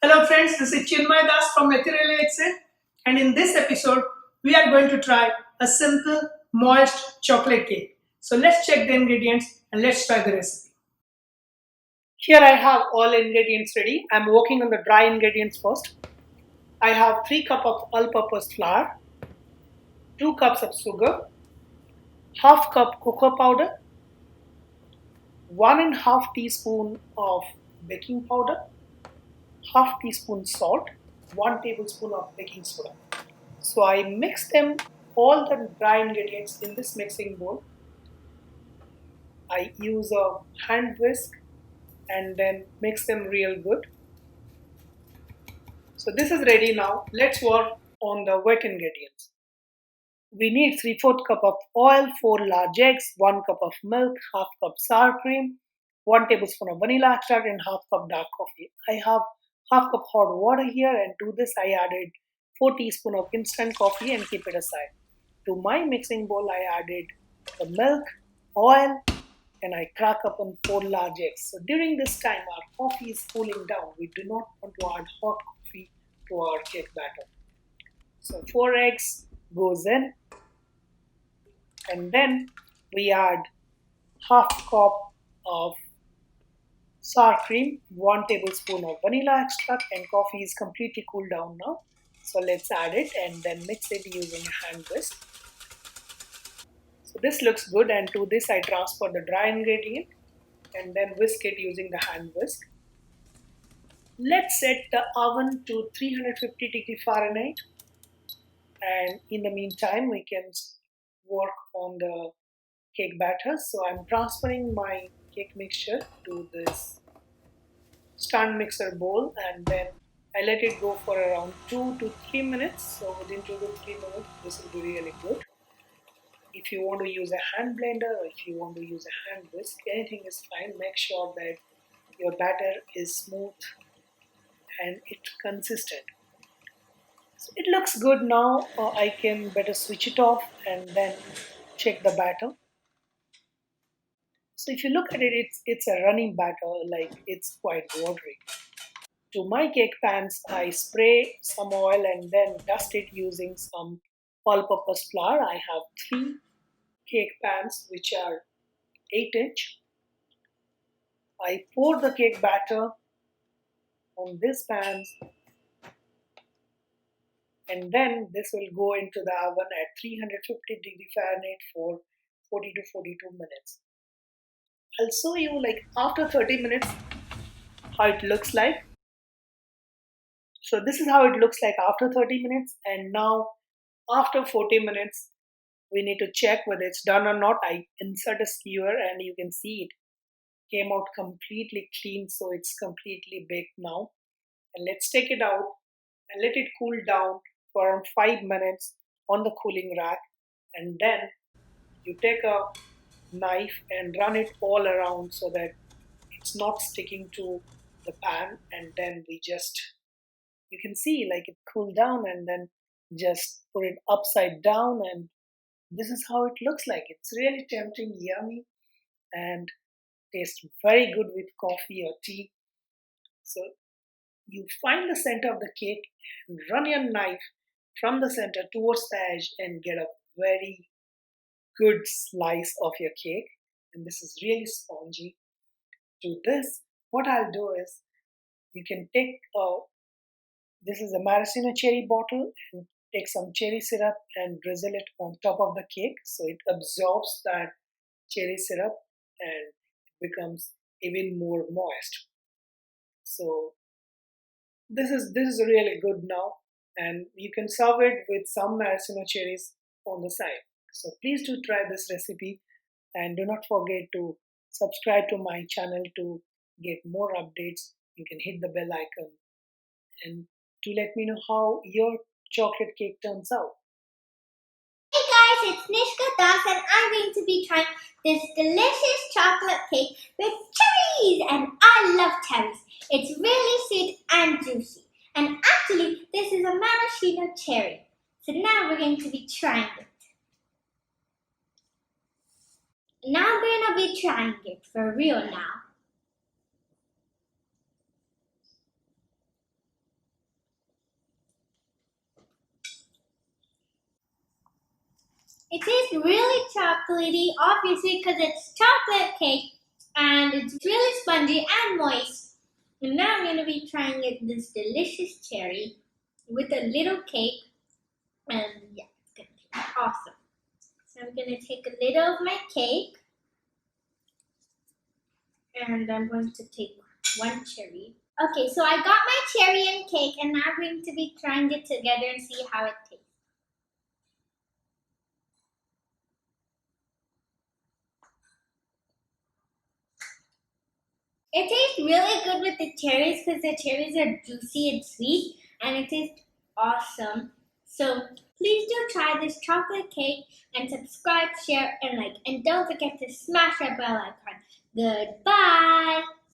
Hello friends, this is Chinmay Das from Ethereal and in this episode we are going to try a simple moist chocolate cake. So let's check the ingredients and let's try the recipe. Here I have all ingredients ready. I'm working on the dry ingredients first. I have 3 cups of all-purpose flour, 2 cups of sugar, half cup cocoa powder, 1.5 teaspoon of baking powder, half teaspoon salt, 1 tablespoon of baking soda. So I mix them all the dry ingredients in this mixing bowl. I use a hand whisk and then mix them real good. So this is ready now. Let's work on the wet ingredients. We need 3/4 cup of oil, 4 large eggs, 1 cup of milk, half cup sour cream, 1 tablespoon of vanilla extract and half cup dark coffee. I have half cup hot water here, and to this I added 4 teaspoon of instant coffee and keep it aside. To my mixing bowl I added the milk, oil, and I crack up on 4 large eggs. So during this time our coffee is cooling down. We do not want to add hot coffee to our cake batter. So 4 eggs goes in, and then we add half cup of sour cream, 1 tablespoon of vanilla extract, and coffee is completely cooled down now. So let's add it and then mix it using a hand whisk. So this looks good, and to this I transfer the dry ingredient and then whisk it using the hand whisk. Let's set the oven to 350 degrees Fahrenheit, and in the meantime we can work on the cake batter. So I'm transferring my cake mixture to this stand mixer bowl, and then I let it go for around 2 to 3 minutes. So within 2 to 3 minutes this will be really good. If you want to use a hand blender or if you want to use a hand whisk, anything is fine. Make sure that your batter is smooth and it's consistent. So it looks good now. I can better switch it off and then check the batter. So if you look at it, it's a running batter, like it's quite watery. To my cake pans, I spray some oil and then dust it using some all-purpose flour. I have 3 cake pans which are 8-inch. I pour the cake batter on these pans, and then this will go into the oven at 350 degrees Fahrenheit for 40 to 42 minutes. I'll show you like after 30 minutes how it looks like. So this is how it looks like after 30 minutes, and now after 40 minutes we need to check whether it's done or not. I insert a skewer and you can see it came out completely clean, so it's completely baked now. And let's take it out and let it cool down for around 5 minutes on the cooling rack, and then you take a knife and run it all around so that it's not sticking to the pan, and then we just, you can see like it cooled down, and then just put it upside down, and this is how it looks like. It's really tempting, yummy, and tastes very good with coffee or tea. So you find the center of the cake and run your knife from the center towards the edge and get a very good slice of your cake. And this is really spongy. To this, what I'll do is you can take this is a maraschino cherry bottle, and take some cherry syrup and drizzle it on top of the cake so it absorbs that cherry syrup and it becomes even more moist. So this is really good now, and you can serve it with some maraschino cherries on the side. So please do try this recipe, and do not forget to subscribe to my channel to get more updates. You can hit the bell icon and to let me know how your chocolate cake turns out. Hey guys, it's Nishka Das and I'm going to be trying this delicious chocolate cake with cherries, and I love cherries. It's really sweet and juicy, and actually this is a maraschino cherry. So now we're going to be trying it. Now we're going to be trying it for real now. It tastes really chocolatey, obviously, because it's chocolate cake and it's really spongy and moist. And now I'm going to be trying this delicious cherry with a little cake, and yeah, it's going to be awesome. So I'm going to take a little of my cake, and I'm going to take one cherry. Okay, so I got my cherry and cake, and now I'm going to be trying it together and see how it tastes. It tastes really good with the cherries because the cherries are juicy and sweet, and it tastes awesome. So please do try this chocolate cake and subscribe, share, and like. And don't forget to smash that bell icon. Goodbye.